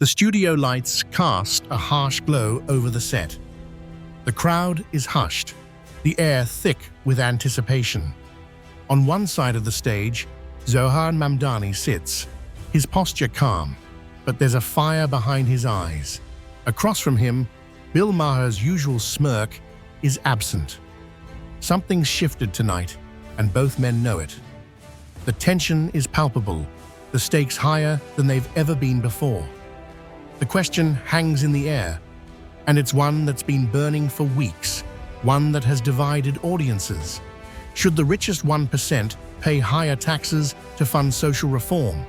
The studio lights cast a harsh glow over the set. The crowd is hushed, the air thick with anticipation. On one side of the stage, Zohran Mamdani sits, his posture calm, but there's a fire behind his eyes. Across from him, Bill Maher's usual smirk is absent. Something's shifted tonight, and both men know it. The tension is palpable, the stakes higher than they've ever been before. The question hangs in the air, and it's one that's been burning for weeks, one that has divided audiences. Should the richest 1% pay higher taxes to fund social reform?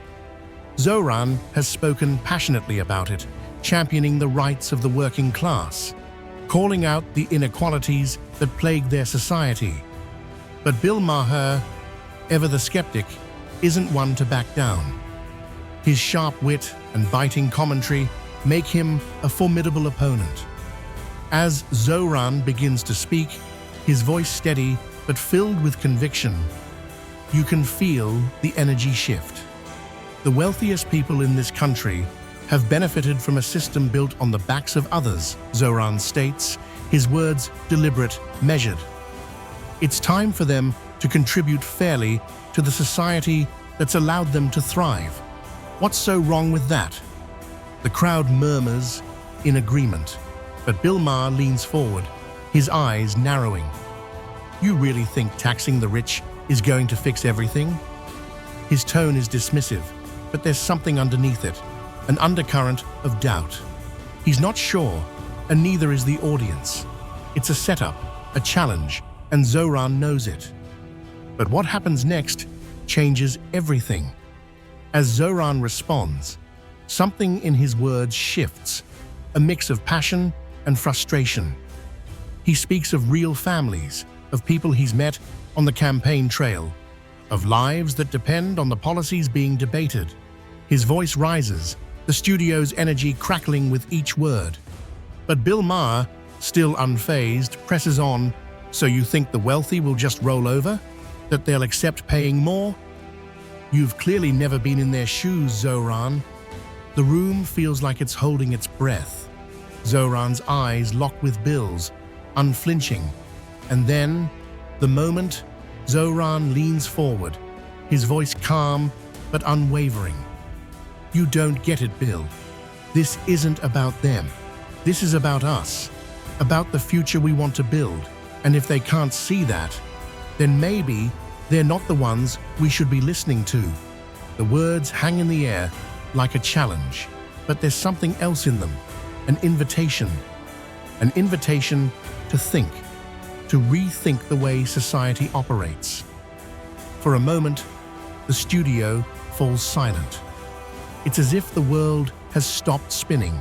Zohran has spoken passionately about it, championing the rights of the working class, calling out the inequalities that plague their society. But Bill Maher, ever the skeptic, isn't one to back down. His sharp wit and biting commentary make him a formidable opponent. As Zohran begins to speak, his voice steady but filled with conviction, you can feel the energy shift. The wealthiest people in this country have benefited from a system built on the backs of others, Zohran states, his words deliberate, measured. It's time for them to contribute fairly to the society that's allowed them to thrive. What's so wrong with that? The crowd murmurs in agreement, but Bill Maher leans forward, his eyes narrowing. You really think taxing the rich is going to fix everything? His tone is dismissive, but there's something underneath it, an undercurrent of doubt. He's not sure, and neither is the audience. It's a setup, a challenge, and Zohran knows it. But what happens next changes everything. As Zohran responds, something in his words shifts, a mix of passion and frustration. He speaks of real families, of people he's met on the campaign trail, of lives that depend on the policies being debated. His voice rises, the studio's energy crackling with each word. But Bill Maher, still unfazed, presses on. So you think the wealthy will just roll over? That they'll accept paying more? You've clearly never been in their shoes, Zohran. The room feels like it's holding its breath. Zohran's eyes lock with Bill's, unflinching. And then, the moment, Zohran leans forward, his voice calm but unwavering. You don't get it, Bill. This isn't about them. This is about us, about the future we want to build. And if they can't see that, then maybe they're not the ones we should be listening to. The words hang in the air like a challenge, but there's something else in them, an invitation to think, to rethink the way society operates. For a moment, the studio falls silent. It's as if the world has stopped spinning,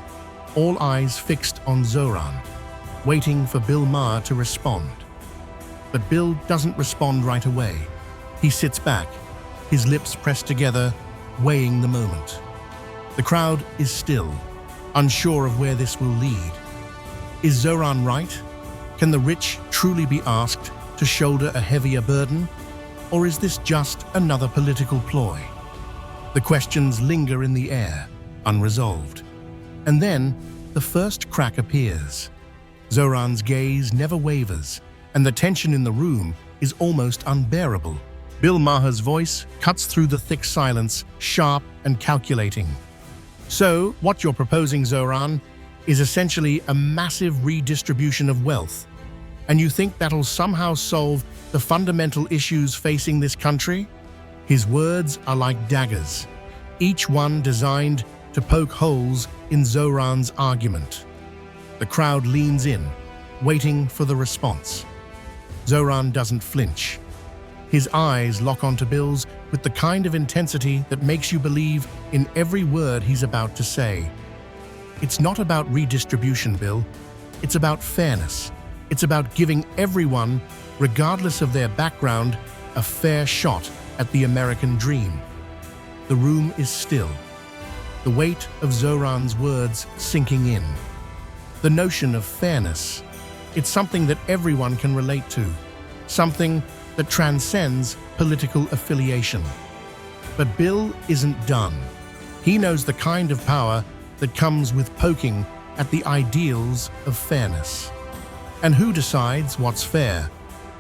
all eyes fixed on Zohran, waiting for Bill Maher to respond. But Bill doesn't respond right away. He sits back, his lips pressed together, weighing the moment. The crowd is still, unsure of where this will lead. Is Zohran right? Can the rich truly be asked to shoulder a heavier burden? Or is this just another political ploy? The questions linger in the air, unresolved. And then, the first crack appears. Zohran's gaze never wavers, and the tension in the room is almost unbearable. Bill Maher's voice cuts through the thick silence, sharp and calculating. So, what you're proposing, Zohran, is essentially a massive redistribution of wealth. And you think that'll somehow solve the fundamental issues facing this country? His words are like daggers, each one designed to poke holes in Zohran's argument. The crowd leans in, waiting for the response. Zohran doesn't flinch. His eyes lock onto Bill's with the kind of intensity that makes you believe in every word he's about to say. It's not about redistribution, Bill. It's about fairness. It's about giving everyone, regardless of their background, a fair shot at the American dream. The room is still, the weight of Zohran's words sinking in. The notion of fairness, it's something that everyone can relate to, something that transcends political affiliation. But Bill isn't done. He knows the kind of power that comes with poking at the ideals of fairness. "And who decides what's fair?"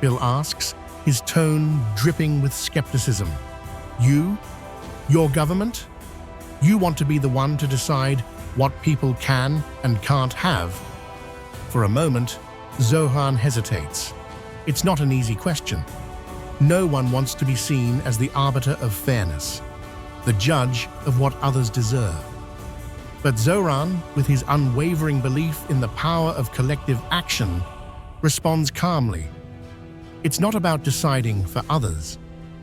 Bill asks, his tone dripping with skepticism. "You? Your government? You want to be the one to decide what people can and can't have?" For a moment, Zohran hesitates. It's not an easy question. No one wants to be seen as the arbiter of fairness, the judge of what others deserve. But Zohran, with his unwavering belief in the power of collective action, responds calmly. It's not about deciding for others.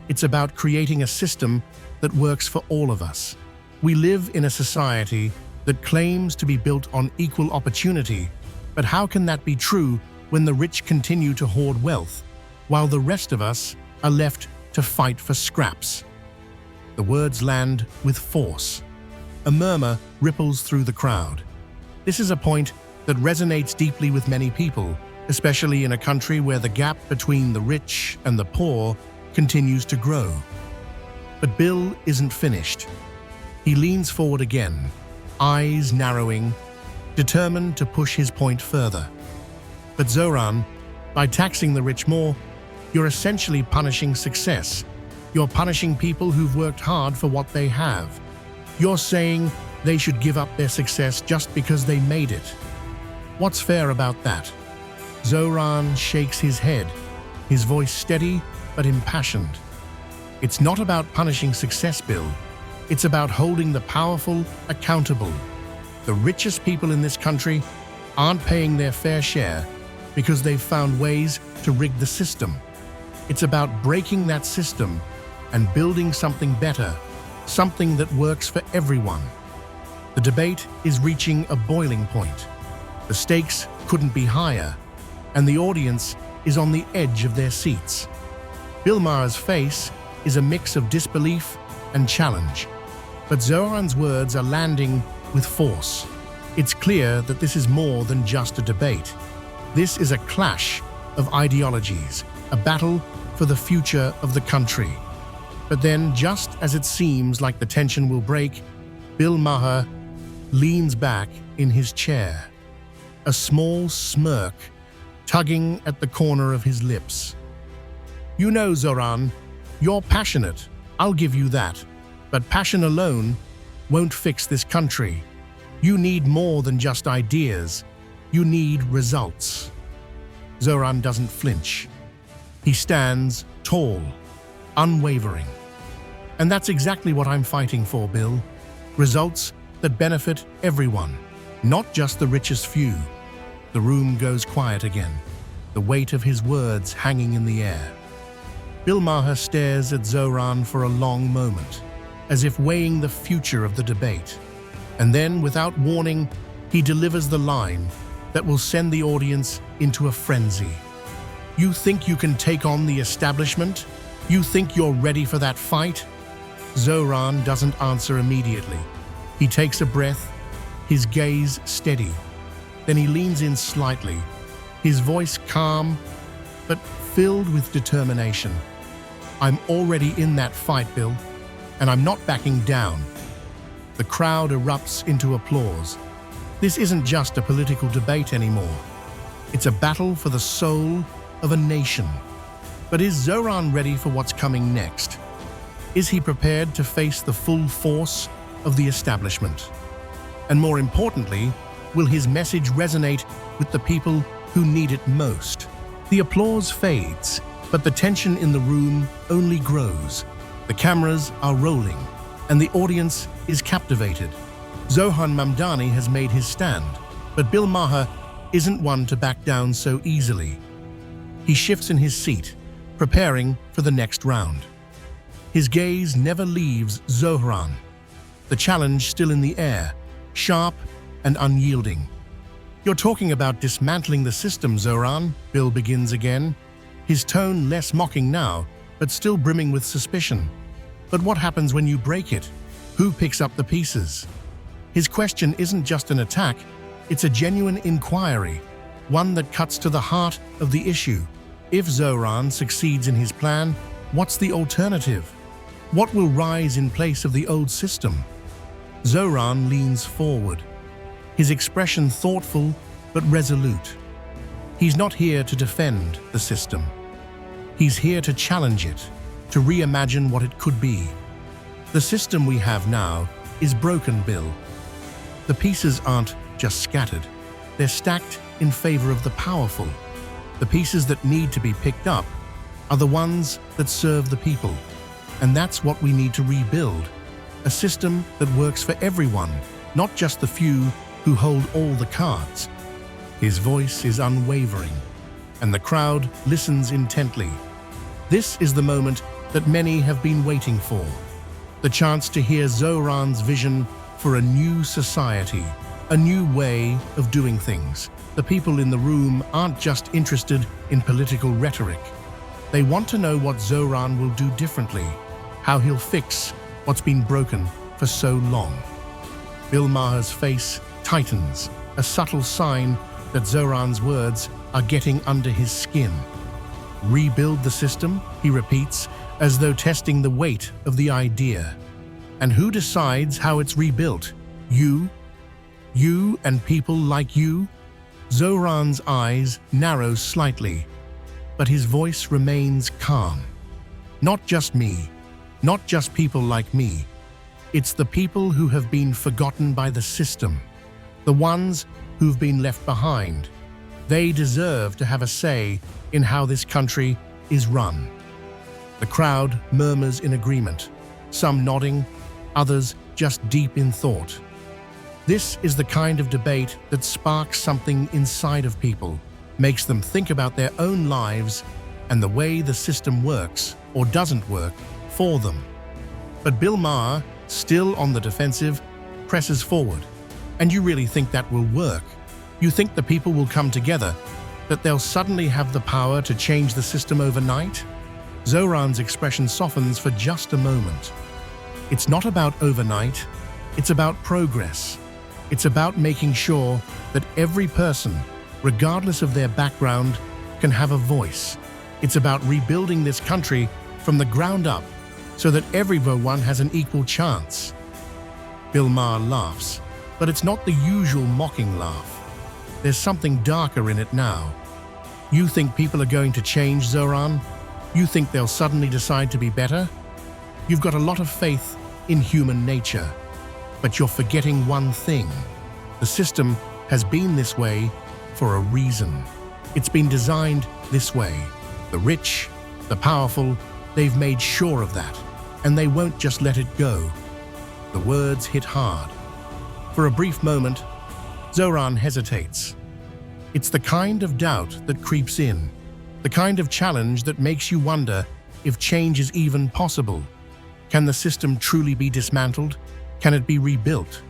It's about creating a system that works for all of us. We live in a society that claims to be built on equal opportunity, but how can that be true when the rich continue to hoard wealth, while the rest of us are left to fight for scraps? The words land with force. A murmur ripples through the crowd. This is a point that resonates deeply with many people, especially in a country where the gap between the rich and the poor continues to grow. But Bill isn't finished. He leans forward again, eyes narrowing, determined to push his point further. "But Zohran, by taxing the rich more, you're essentially punishing success. You're punishing people who've worked hard for what they have. You're saying they should give up their success just because they made it. What's fair about that?" Zohran shakes his head, his voice steady but impassioned. "It's not about punishing success, Bill. It's about holding the powerful accountable. The richest people in this country aren't paying their fair share because they've found ways to rig the system. It's about breaking that system and building something better, something that works for everyone." The debate is reaching a boiling point. The stakes couldn't be higher, and the audience is on the edge of their seats. Bill Maher's face is a mix of disbelief and challenge, but Zohran's words are landing with force. It's clear that this is more than just a debate. This is a clash of ideologies, a battle for the future of the country. But then, just as it seems like the tension will break, Bill Maher leans back in his chair, a small smirk tugging at the corner of his lips. "You know, Zohran, you're passionate, I'll give you that. But passion alone won't fix this country. You need more than just ideas. You need results." Zohran doesn't flinch. He stands tall, unwavering. "And that's exactly what I'm fighting for, Bill. Results that benefit everyone, not just the richest few." The room goes quiet again, the weight of his words hanging in the air. Bill Maher stares at Zohran for a long moment, as if weighing the future of the debate. And then, without warning, he delivers the line that will send the audience into a frenzy. "You think you can take on the establishment? You think you're ready for that fight?" Zohran doesn't answer immediately. He takes a breath, his gaze steady. Then he leans in slightly, his voice calm but filled with determination. "I'm already in that fight, Bill, and I'm not backing down." The crowd erupts into applause. This isn't just a political debate anymore. It's a battle for the soul of a nation. But is Zohran ready for what's coming next? Is he prepared to face the full force of the establishment? And more importantly, will his message resonate with the people who need it most? The applause fades, but the tension in the room only grows. The cameras are rolling, and the audience is captivated. Zohran Mamdani has made his stand, but Bill Maher isn't one to back down so easily. He shifts in his seat, preparing for the next round. His gaze never leaves Zohran, the challenge still in the air, sharp and unyielding. "You're talking about dismantling the system, Zohran," Bill begins again, his tone less mocking now, but still brimming with suspicion. "But what happens when you break it? Who picks up the pieces?" His question isn't just an attack, it's a genuine inquiry, one that cuts to the heart of the issue. If Zohran succeeds in his plan, what's the alternative? What will rise in place of the old system? Zohran leans forward, his expression thoughtful but resolute. He's not here to defend the system. He's here to challenge it, to reimagine what it could be. The system we have now is broken, Bill. The pieces aren't just scattered. They're stacked in favor of the powerful. The pieces that need to be picked up are the ones that serve the people. And that's what we need to rebuild. A system that works for everyone, not just the few who hold all the cards. His voice is unwavering, and the crowd listens intently. This is the moment that many have been waiting for. The chance to hear Zohran's vision for a new society, a new way of doing things. The people in the room aren't just interested in political rhetoric. They want to know what Zohran will do differently, how he'll fix what's been broken for so long. Bill Maher's face tightens, a subtle sign that Zohran's words are getting under his skin. Rebuild the system, he repeats, as though testing the weight of the idea. And who decides how it's rebuilt? You? You and people like you? Zohran's eyes narrow slightly, but his voice remains calm. Not just me, not just people like me. It's the people who have been forgotten by the system, the ones who've been left behind. They deserve to have a say in how this country is run. The crowd murmurs in agreement, some nodding, others just deep in thought. This is the kind of debate that sparks something inside of people, makes them think about their own lives and the way the system works or doesn't work for them. But Bill Maher, still on the defensive, presses forward. And you really think that will work? You think the people will come together, that they'll suddenly have the power to change the system overnight? Zohran's expression softens for just a moment. It's not about overnight, it's about progress. It's about making sure that every person, regardless of their background, can have a voice. It's about rebuilding this country from the ground up so that everyone has an equal chance. Bill Maher laughs, but it's not the usual mocking laugh. There's something darker in it now. You think people are going to change, Zohran? You think they'll suddenly decide to be better? You've got a lot of faith in human nature, but you're forgetting one thing. The system has been this way for a reason. It's been designed this way. The rich, the powerful, they've made sure of that, and they won't just let it go. The words hit hard. For a brief moment, Zohran hesitates. It's the kind of doubt that creeps in, the kind of challenge that makes you wonder if change is even possible. Can the system truly be dismantled? Can it be rebuilt?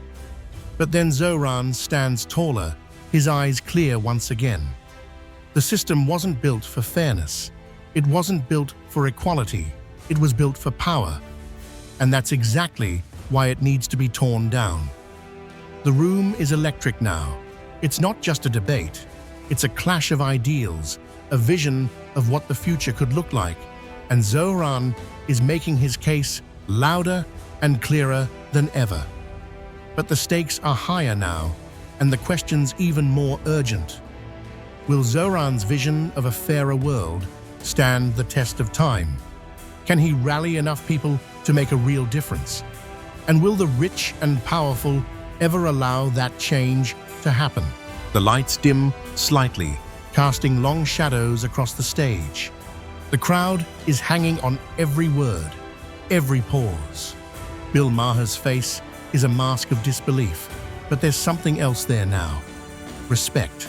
But then Zohran stands taller, his eyes clear once again. The system wasn't built for fairness. It wasn't built for equality. It was built for power. And that's exactly why it needs to be torn down. The room is electric now. It's not just a debate. It's a clash of ideals, a vision of what the future could look like. And Zohran is making his case louder and clearer than ever. But the stakes are higher now, and the question's even more urgent. Will Zohran's vision of a fairer world stand the test of time? Can he rally enough people to make a real difference? And will the rich and powerful ever allow that change to happen? The lights dim slightly, casting long shadows across the stage. The crowd is hanging on every word, every pause. Bill Maher's face is a mask of disbelief, but there's something else there now. Respect.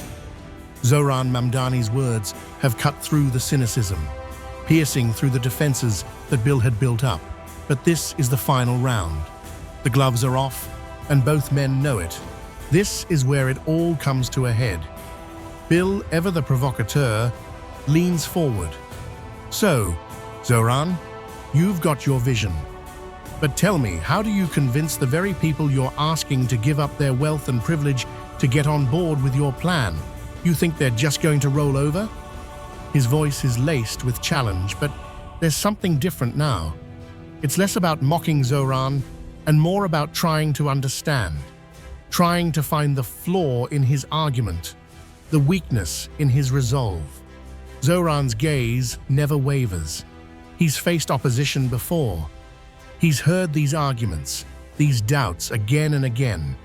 Zohran Mamdani's words have cut through the cynicism, piercing through the defenses that Bill had built up. But this is the final round. The gloves are off, and both men know it. This is where it all comes to a head. Bill, ever the provocateur, leans forward. So, Zohran, you've got your vision. But tell me, how do you convince the very people you're asking to give up their wealth and privilege to get on board with your plan? You think they're just going to roll over? His voice is laced with challenge, but there's something different now. It's less about mocking Zohran and more about trying to understand, trying to find the flaw in his argument, the weakness in his resolve. Zohran's gaze never wavers. He's faced opposition before. He's heard these arguments, these doubts again and again,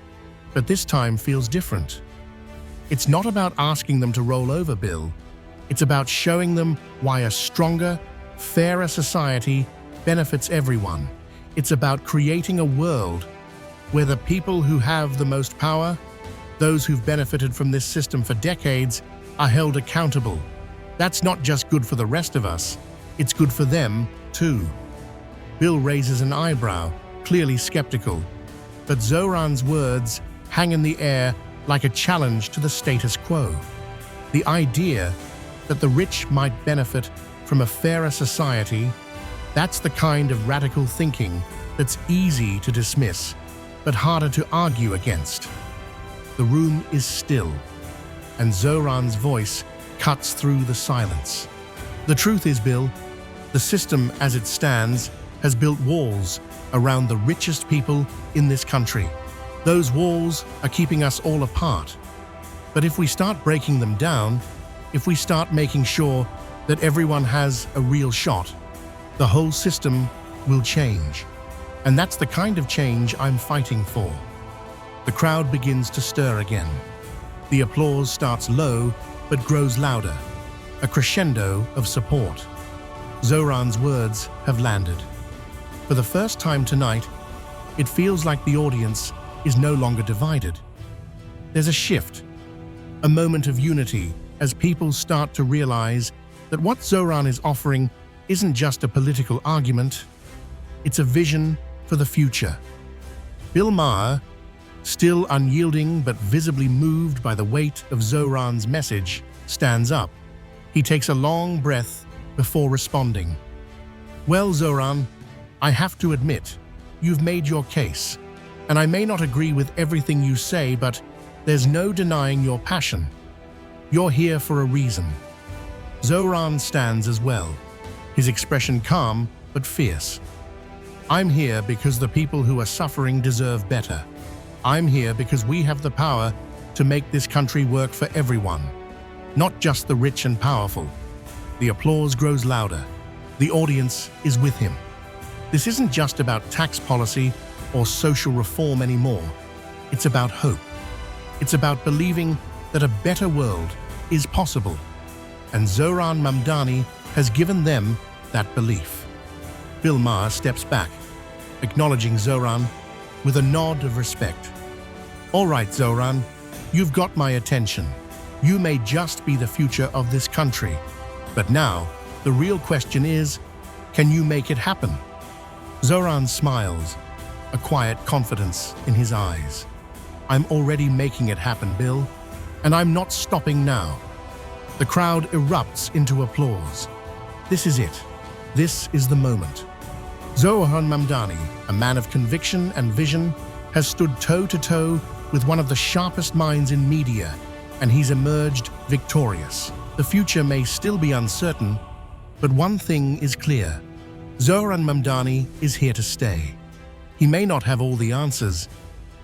but this time feels different. It's not about asking them to roll over, Bill. It's about showing them why a stronger, fairer society benefits everyone. It's about creating a world where the people who have the most power, those who've benefited from this system for decades, are held accountable. That's not just good for the rest of us, it's good for them, too. Bill raises an eyebrow, clearly skeptical, but Zohran's words hang in the air like a challenge to the status quo. The idea that the rich might benefit from a fairer society, that's the kind of radical thinking that's easy to dismiss, but harder to argue against. The room is still, and Zohran's voice cuts through the silence. The truth is, Bill, the system as it stands has built walls around the richest people in this country. Those walls are keeping us all apart. But if we start breaking them down, if we start making sure that everyone has a real shot, the whole system will change. And that's the kind of change I'm fighting for. The crowd begins to stir again. The applause starts low but grows louder, a crescendo of support. Zohran's words have landed. For the first time tonight, it feels like the audience is no longer divided. There's a shift, a moment of unity as people start to realize that what Zohran is offering isn't just a political argument, it's a vision for the future. Bill Maher, still unyielding but visibly moved by the weight of Zohran's message, stands up. He takes a long breath before responding. Well, Zohran, I have to admit, you've made your case, and I may not agree with everything you say, but there's no denying your passion. You're here for a reason. Zohran stands as well, his expression calm but fierce. I'm here because the people who are suffering deserve better. I'm here because we have the power to make this country work for everyone, not just the rich and powerful. The applause grows louder. The audience is with him. This isn't just about tax policy or social reform anymore. It's about hope. It's about believing that a better world is possible. And Zohran Mamdani has given them that belief. Bill Maher steps back, acknowledging Zohran with a nod of respect. All right, Zohran, you've got my attention. You may just be the future of this country. But now, the real question is, can you make it happen? Zohran smiles, a quiet confidence in his eyes. I'm already making it happen, Bill, and I'm not stopping now. The crowd erupts into applause. This is it. This is the moment. Zohran Mamdani, a man of conviction and vision, has stood toe-to-toe with one of the sharpest minds in media, and he's emerged victorious. The future may still be uncertain, but one thing is clear. Zohran Mamdani is here to stay. He may not have all the answers,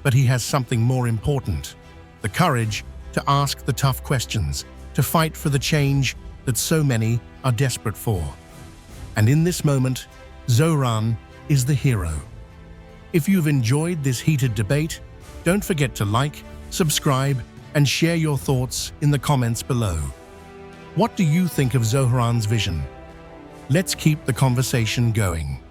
but he has something more important: the courage to ask the tough questions, to fight for the change that so many are desperate for. And in this moment, Zohran is the hero. If you've enjoyed this heated debate, don't forget to like, subscribe, and share your thoughts in the comments below. What do you think of Zohran's vision? Let's keep the conversation going.